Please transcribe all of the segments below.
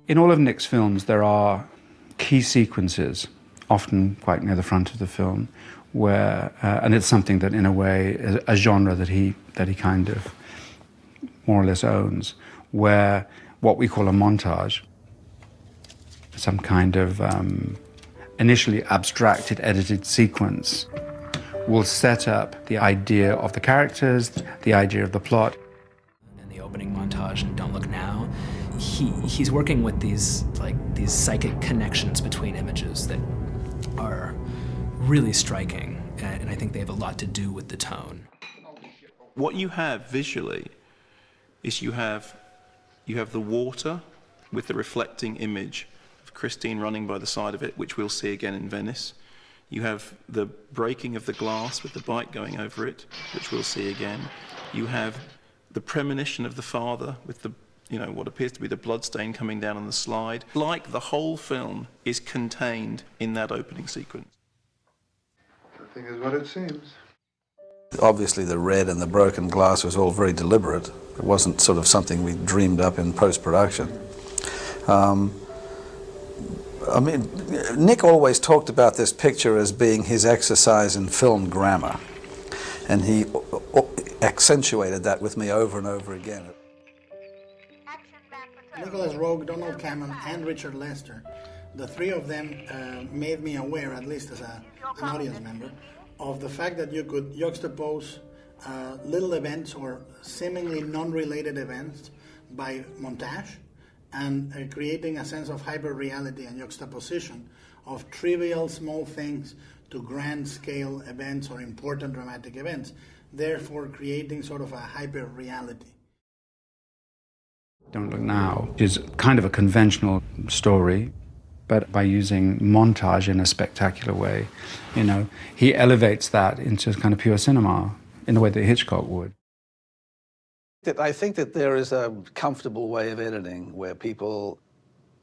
In all of Nick's films, there are key sequences, often quite near the front of the film, where, and it's something that, in a way, is a genre that he kind of more or less owns, where what we call a montage, some kind of initially abstracted, edited sequence, will set up the idea of the characters, the idea of the plot. In the opening montage in Don't Look Now, he's working with these psychic connections between images that are really striking, and I think they have a lot to do with the tone. What you have visually is you have the water with the reflecting image of Christine running by the side of it, which we'll see again in Venice. You have the breaking of the glass with the bike going over it, which we'll see again. You have the premonition of the father with the, what appears to be the bloodstain coming down on the slide. Like the whole film is contained in that opening sequence. I think is what it seems. Obviously the red and the broken glass was all very deliberate. It wasn't sort of something we dreamed up in post-production. Nick always talked about this picture as being his exercise in film grammar, and he accentuated that with me over and over again. Nicolas Roeg, Donald Cameron, and Richard Lester, the three of them made me aware, at least as an audience member, of the fact that you could juxtapose little events or seemingly non-related events by montage, and creating a sense of hyper-reality and juxtaposition of trivial small things to grand-scale events or important dramatic events, therefore creating sort of a hyper-reality. Don't Look Now is kind of a conventional story, but by using montage in a spectacular way, he elevates that into kind of pure cinema in the way that Hitchcock would. I think that there is a comfortable way of editing where people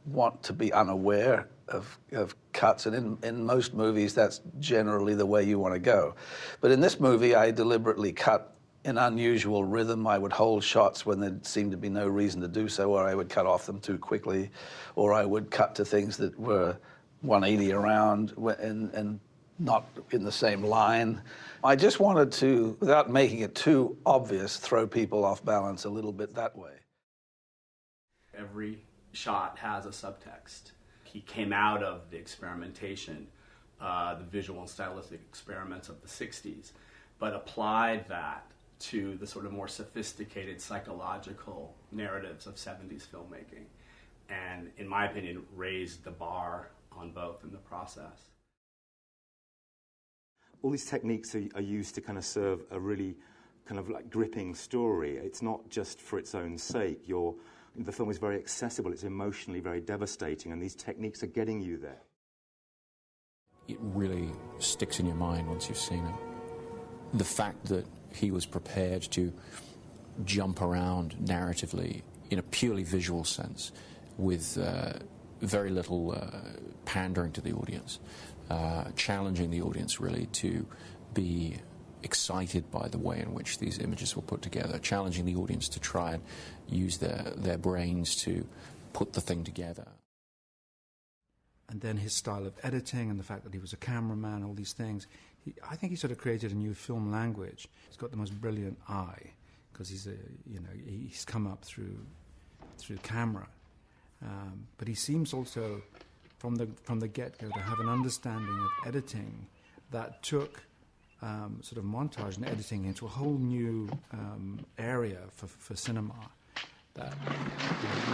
want to be unaware of cuts, and in most movies that's generally the way you want to go. But in this movie I deliberately cut in unusual rhythm. I would hold shots when there seemed to be no reason to do so, or I would cut off them too quickly, or I would cut to things that were 180 around and not in the same line. I just wanted to, without making it too obvious, throw people off balance a little bit that way. Every shot has a subtext. He came out of the experimentation, the visual and stylistic experiments of the 60s, but applied that to the sort of more sophisticated psychological narratives of 70s filmmaking, and, in my opinion, raised the bar on both in the process. All these techniques are used to kind of serve a really kind of like gripping story. It's not just for its own sake. The film is very accessible, it's emotionally very devastating, and these techniques are getting you there. It really sticks in your mind once you've seen it. The fact that he was prepared to jump around narratively in a purely visual sense with very little pandering to the audience. Challenging the audience really to be excited by the way in which these images were put together, challenging the audience to try and use their brains to put the thing together. And then his style of editing and the fact that he was a cameraman, all these things, I think he sort of created a new film language. He's got the most brilliant eye because he's come up through camera, but he seems also from the get-go to have an understanding of editing that took sort of montage and editing into a whole new area for cinema. That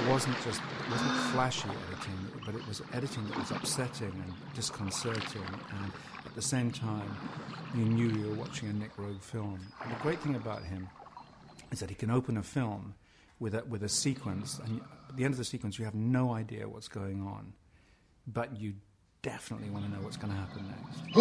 wasn't flashy editing, but it was editing that was upsetting and disconcerting, and at the same time you knew you were watching a Nick Roeg film. And the great thing about him is that he can open a film with a sequence, and at the end of the sequence you have no idea what's going on, but you definitely want to know what's going to happen next.